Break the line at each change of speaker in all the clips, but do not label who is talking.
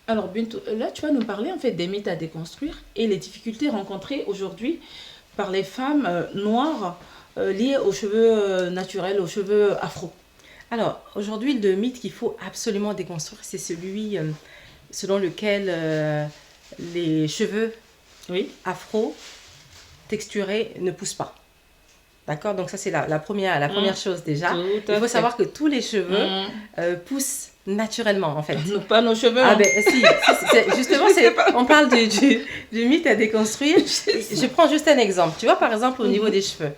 Alors, Bintou, là, tu vas nous parler en fait des mythes à déconstruire et les difficultés rencontrées aujourd'hui par les femmes noires liées aux cheveux naturels, aux cheveux afro.
Alors, aujourd'hui, le mythe qu'il faut absolument déconstruire, c'est celui selon lequel les cheveux
Oui,
afro texturés ne poussent pas. D'accord? Donc ça, c'est la première
hum,
chose déjà.
tout
Il
à
faut
fait.
savoir que tous les cheveux
Hum.
poussent naturellement, en fait.
Pas nos cheveux,
Ah
hein.
ben si, justement,
Je sais pas.
on parle du mythe à déconstruire. Je prends juste un exemple. Tu vois, par exemple, au niveau
Mhm.
des cheveux.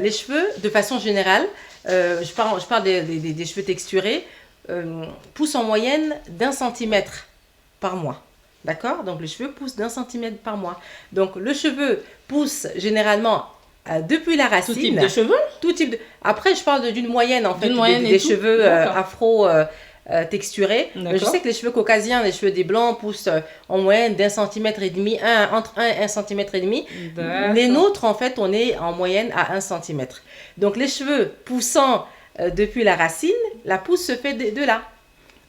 Les cheveux, de façon générale, je parle des cheveux texturés, poussent en moyenne d'1 centimètre par mois. D'accord? Donc, les cheveux poussent d'1 centimètre par mois. Donc, le cheveu pousse généralement depuis la
Tout type de
racine,
cheveux,
tout type de... Après, je parle d'une moyenne, en
d'une
fait,
moyenne et
des
tout.
cheveux
D'accord.
afro texturés. Mais je sais
D'accord.
que les cheveux caucasiens, les cheveux des blancs poussent en moyenne d'1 centimètre et demi, entre 1 et 1 centimètre et demi. Les
D'accord.
nôtres, en fait, on est en moyenne à 1 centimètre. Donc, les cheveux poussant depuis la racine, la pousse se fait de là.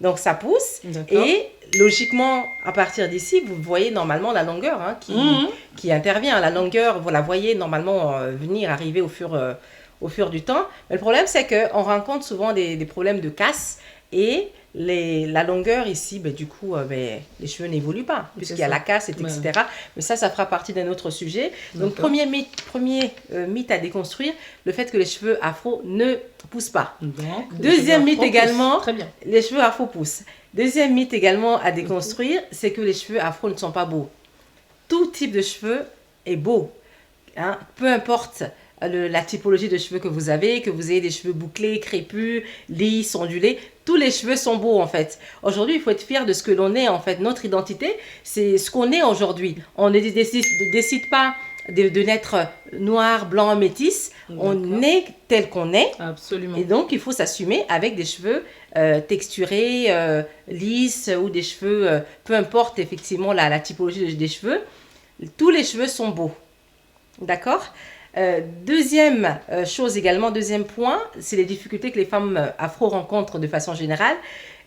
Donc, ça pousse
D'accord.
et logiquement, à partir d'ici, vous voyez normalement la longueur
Mhm.
qui intervient. La longueur, vous la voyez normalement venir, arriver au fur du temps. Mais le problème, c'est qu'on rencontre souvent des problèmes de casse et la longueur ici, ben, du coup, ben, les cheveux n'évoluent pas
C'est
puisqu'il y a
ça.
la casse,
Ben,
etc. Mais ça fera partie d'un autre sujet. Donc,
d'accord.
mythe à déconstruire, le fait que les cheveux afro ne poussent pas.
Donc, les cheveux
Deuxième mythe
afro poussent.
également,
Très bien.
les cheveux afro poussent. Deuxième mythe également à déconstruire, c'est que les cheveux afro ne sont pas beaux. Tout type de cheveux est beau, hein. Peu importe la typologie de cheveux que vous ayez des cheveux bouclés, crépus, lisses, ondulés, tous les cheveux sont beaux en fait. Aujourd'hui, il faut être fier de ce que l'on est en fait. Notre identité, c'est ce qu'on est aujourd'hui. On ne décide pas de naître noir, blanc, métis. On
D'accord.
est tel qu'on est. Et
Absolument.
donc, il faut s'assumer avec des cheveux texturés, lisses ou des cheveux, peu importe effectivement la typologie des cheveux. Tous les cheveux sont beaux. D'accord? Deuxième chose également, deuxième point, c'est les difficultés que les femmes afro rencontrent de façon générale.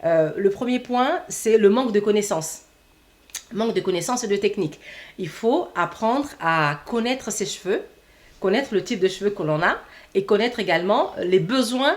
Le premier point, c'est le manque de connaissances. Manque de connaissances et de techniques. Il faut apprendre à connaître ses cheveux, connaître le type de cheveux que l'on a et connaître également les besoins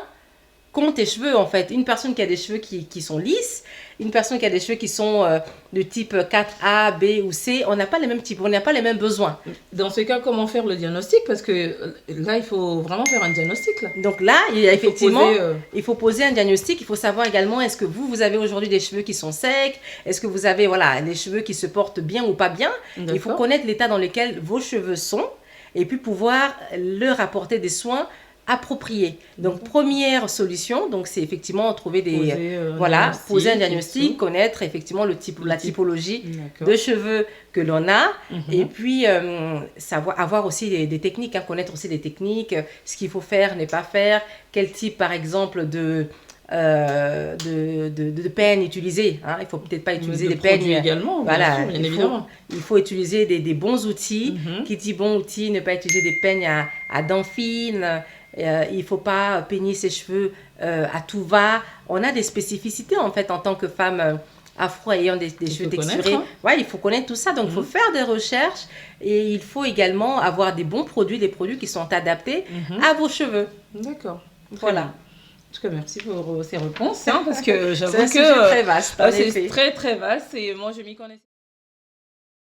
qu'ont tes cheveux en fait. Une personne qui a des cheveux qui sont lisses, une personne qui a des cheveux qui sont de type 4A, B ou C, on n'a pas les mêmes types, on n'a pas les mêmes besoins.
Dans ce cas, comment faire le diagnostic? Parce que là, il faut vraiment faire un diagnostic, là.
Donc là, il y a
Il faut
effectivement,
poser...
il faut poser un diagnostic. Il faut savoir également, est-ce que vous avez aujourd'hui des cheveux qui sont secs? Est-ce que vous avez voilà, des cheveux qui se portent bien ou pas bien? Il faut
D'accord.
connaître l'état dans lequel vos cheveux sont et puis pouvoir leur apporter des soins appropriés. Donc, première solution, donc c'est effectivement trouver
Poser un
voilà, poser un
diagnostic et
diagnostic,
tout.
connaître effectivement
Le
la
type.
typologie
D'accord.
de cheveux que l'on a et
Mhm.
puis avoir aussi des techniques, connaître aussi des techniques, ce qu'il faut faire, ne pas faire, quel type par exemple de peigne utiliser. Il ne faut peut-être pas
Mais
utiliser
de
des
produits
peignes.
également, bien
Voilà,
sûr, bien évidemment.
il faut utiliser des bons outils.
Mhm.
Qui dit bon outil, ne pas utiliser des peignes à dents fines. Il ne faut pas peigner ses cheveux à tout va. On a des spécificités en fait en tant que femme afro ayant des
Il
cheveux
faut connaître,
texturés.
hein.
Ouais, il faut connaître tout ça. Donc, il faut
Mhm.
faire des recherches et il faut également avoir des bons produits, des produits qui sont adaptés
Mhm.
à vos cheveux.
D'accord. Très bien.
Voilà.
En tout cas, merci pour ces réponses, hein, parce que
C'est
j'avoue
un
que
sujet très vaste, en
c'est
effet.
très très vaste et moi je m'y connais.